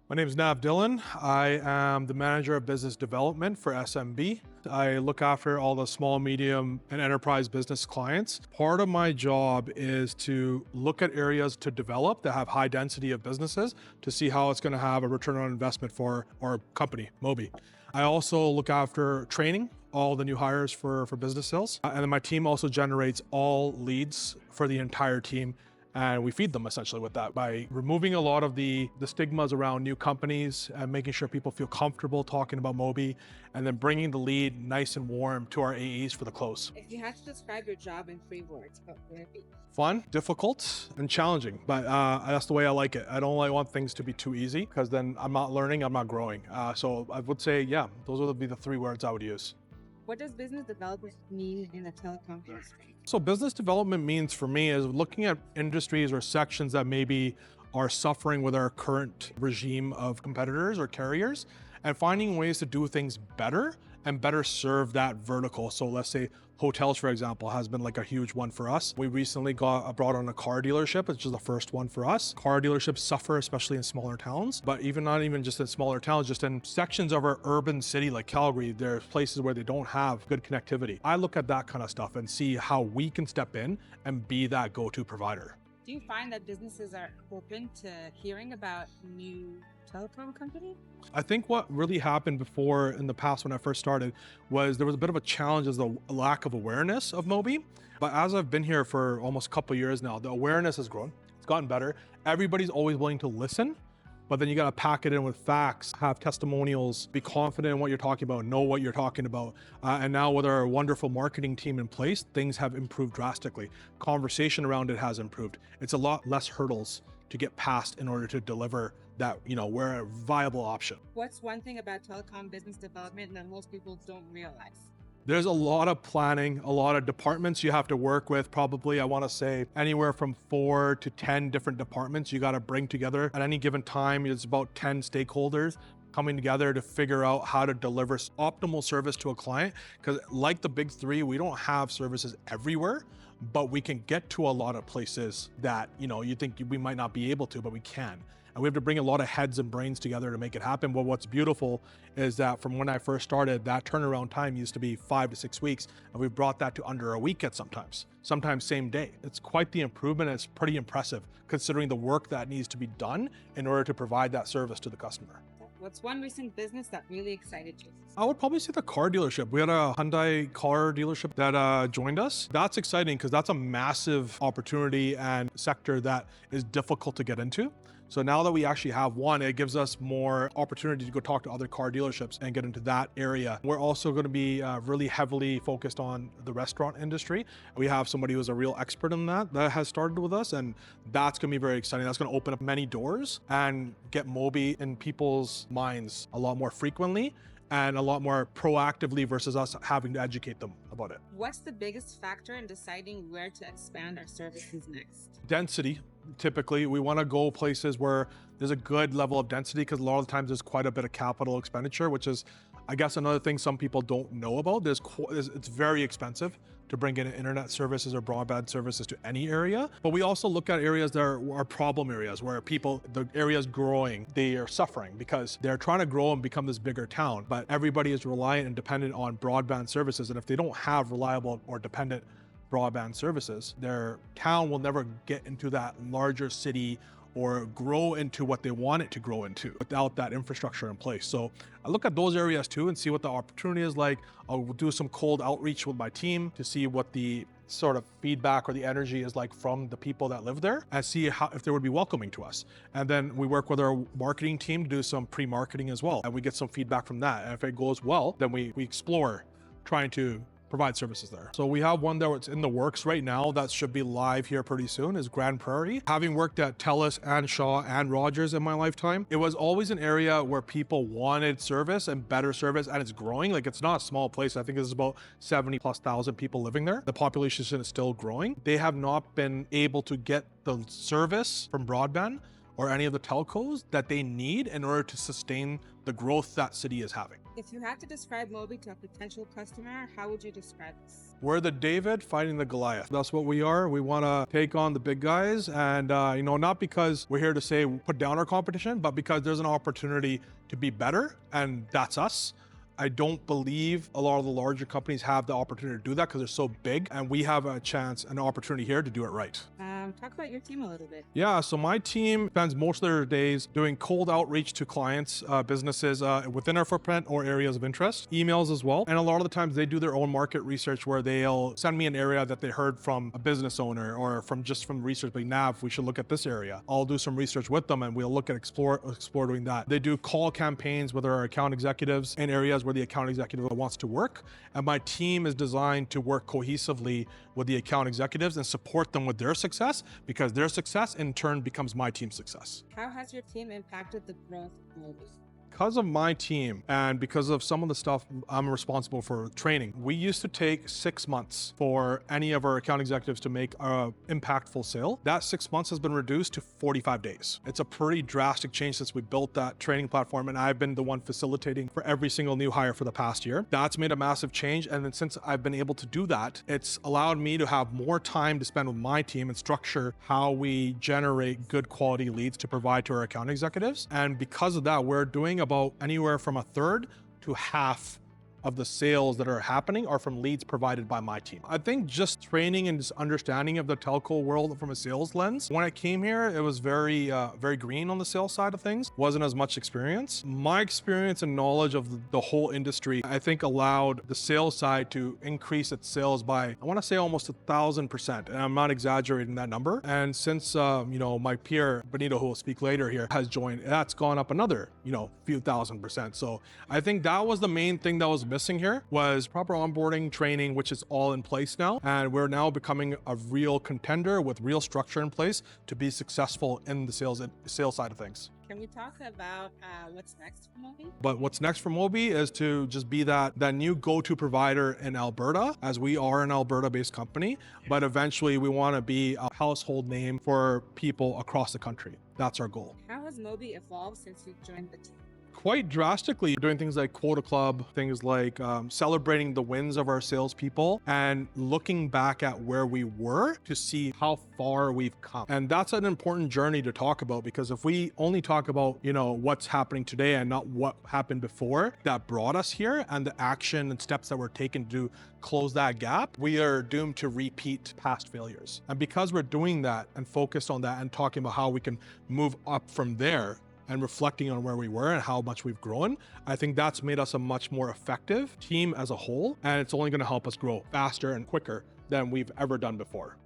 My name is Nav Dhillon. I am the manager of business development for SMB. I look after all the small, medium, and enterprise business clients. Part of my job is to look at areas to develop that have high density of businesses to see how it's going to have a return on investment for our company, Moby. I also look after training all the new hires for business sales. And then my team also generates all leads for the entire team. And we feed them essentially with that by removing a lot of the stigmas around new companies and making sure people feel comfortable talking about Moby, and then bringing the lead nice and warm to our AEs for the close. If you had to describe your job in 3 words, what would it be? Fun, difficult, and challenging, but that's the way I like it. I don't want things to be too easy because then I'm not learning, I'm not growing. So I would say, yeah, those would be the 3 words I would use. What does business development mean in the telecom industry? So business development means for me is looking at industries or sections that maybe are suffering with our current regime of competitors or carriers and finding ways to do things better and better serve that vertical. So let's say hotels, for example, has been like a huge one for us. We recently brought on a car dealership, which is the first one for us. Car dealerships suffer, especially in smaller towns, but not even just in smaller towns, just in sections of our urban city like Calgary, there's places where they don't have good connectivity. I look at that kind of stuff and see how we can step in and be that go-to provider. Do you find that businesses are open to hearing about new telecom company? I think what really happened before in the past when I first started was there was a bit of a challenge as the lack of awareness of Moby. But as I've been here for almost a couple of years now, the awareness has grown. It's gotten better. Everybody's always willing to listen, but then you got to pack it in with facts, have testimonials, be confident in what you're talking about, know what you're talking about. And now with our wonderful marketing team in place, things have improved drastically. Conversation around it has improved. It's a lot less hurdles to get past in order to deliver that, we're a viable option. What's one thing about telecom business development that most people don't realize? There's a lot of planning, a lot of departments you have to work with. Probably, I want to say anywhere from 4 to 10 different departments you got to bring together at any given time. It's about 10 stakeholders coming together to figure out how to deliver optimal service to a client. Because like the big 3, we don't have services everywhere, but we can get to a lot of places that, you think we might not be able to, but we can. And we have to bring a lot of heads and brains together to make it happen. But what's beautiful is that from when I first started, that turnaround time used to be 5 to 6 weeks. And we've brought that to under a week at sometimes same day. It's quite the improvement. It's pretty impressive considering the work that needs to be done in order to provide that service to the customer. What's one recent business that really excited you? I would probably say the car dealership. We had a Hyundai car dealership that joined us. That's exciting because that's a massive opportunity and sector that is difficult to get into. So now that we actually have one, it gives us more opportunity to go talk to other car dealerships and get into that area. We're also going to be really heavily focused on the restaurant industry. We have somebody who's a real expert in that has started with us, and that's going to be very exciting. That's going to open up many doors and get Moby in people's minds a lot more frequently and a lot more proactively versus us having to educate them about it. What's the biggest factor in deciding where to expand our services next? Density. Typically, we want to go places where there's a good level of density because a lot of the times there's quite a bit of capital expenditure, which is, I guess, another thing some people don't know about. It's very expensive to bring in internet services or broadband services to any area. But we also look at areas that are problem areas where the area is growing, they are suffering because they're trying to grow and become this bigger town, but everybody is reliant and dependent on broadband services. And if they don't have reliable or dependent broadband services, their town will never get into that larger city or grow into what they want it to grow into without that infrastructure in place. So I look at those areas too and see what the opportunity is like. I'll do some cold outreach with my team to see what the sort of feedback or the energy is like from the people that live there and see if they would be welcoming to us. And then we work with our marketing team to do some pre-marketing as well. And we get some feedback from that. And if it goes well, then we explore trying to provide services there. So we have one that's in the works right now that should be live here pretty soon is Grand Prairie. Having worked at TELUS and Shaw and Rogers in my lifetime, it was always an area where people wanted service and better service, and it's growing. Like, it's not a small place. I think there's about 70,000+ people living there. The population is still growing. They have not been able to get the service from broadband or any of the telcos that they need in order to sustain the growth that city is having. If you had to describe Moby to a potential customer, how would you describe this? We're the David fighting the Goliath. That's what we are. We want to take on the big guys, and not because we're here to say put down our competition, but because there's an opportunity to be better, and that's us. I don't believe a lot of the larger companies have the opportunity to do that because they're so big, and we have a chance, an opportunity here to do it right. Talk about your team a little bit. Yeah, so my team spends most of their days doing cold outreach to clients, businesses within our footprint or areas of interest, emails as well. And a lot of the times they do their own market research where they'll send me an area that they heard from a business owner or from research, like Nav, we should look at this area. I'll do some research with them and we'll look at explore doing that. They do call campaigns with our account executives in areas where the account executive wants to work. And my team is designed to work cohesively with the account executives and support them with their success, because their success in turn becomes my team's success. How has your team impacted the growth of Moby? Because of my team and because of some of the stuff I'm responsible for training, we used to take 6 months for any of our account executives to make an impactful sale. That 6 months has been reduced to 45 days. It's a pretty drastic change since we built that training platform, and I've been the one facilitating for every single new hire for the past year. That's made a massive change, and then since I've been able to do that, it's allowed me to have more time to spend with my team and structure how we generate good quality leads to provide to our account executives. And because of that, we're doing about anywhere from a third to half of the sales that are happening are from leads provided by my team. I think just training and just understanding of the telco world from a sales lens. When I came here, it was very green on the sales side of things. Wasn't as much experience. My experience and knowledge of the whole industry, I think, allowed the sales side to increase its sales by, I want to say, almost 1,000%. And I'm not exaggerating that number. And since my peer Benito, who will speak later here, has joined, that's gone up another few thousand%. So I think that was the main thing that was missing here, was proper onboarding training, which is all in place now. And we're now becoming a real contender with real structure in place to be successful in the sales side of things. Can we talk about what's next for Moby? But what's next for Moby is to just be that new go-to provider in Alberta, as we are an Alberta-based company, but eventually we want to be a household name for people across the country. That's our goal. How has Moby evolved since you joined the team? Quite drastically, doing things like quota club, things like celebrating the wins of our salespeople and looking back at where we were to see how far we've come. And that's an important journey to talk about, because if we only talk about, what's happening today and not what happened before that brought us here and the action and steps that were taken to close that gap, we are doomed to repeat past failures. And because we're doing that and focused on that and talking about how we can move up from there, and reflecting on where we were and how much we've grown, I think that's made us a much more effective team as a whole, and it's only going to help us grow faster and quicker than we've ever done before.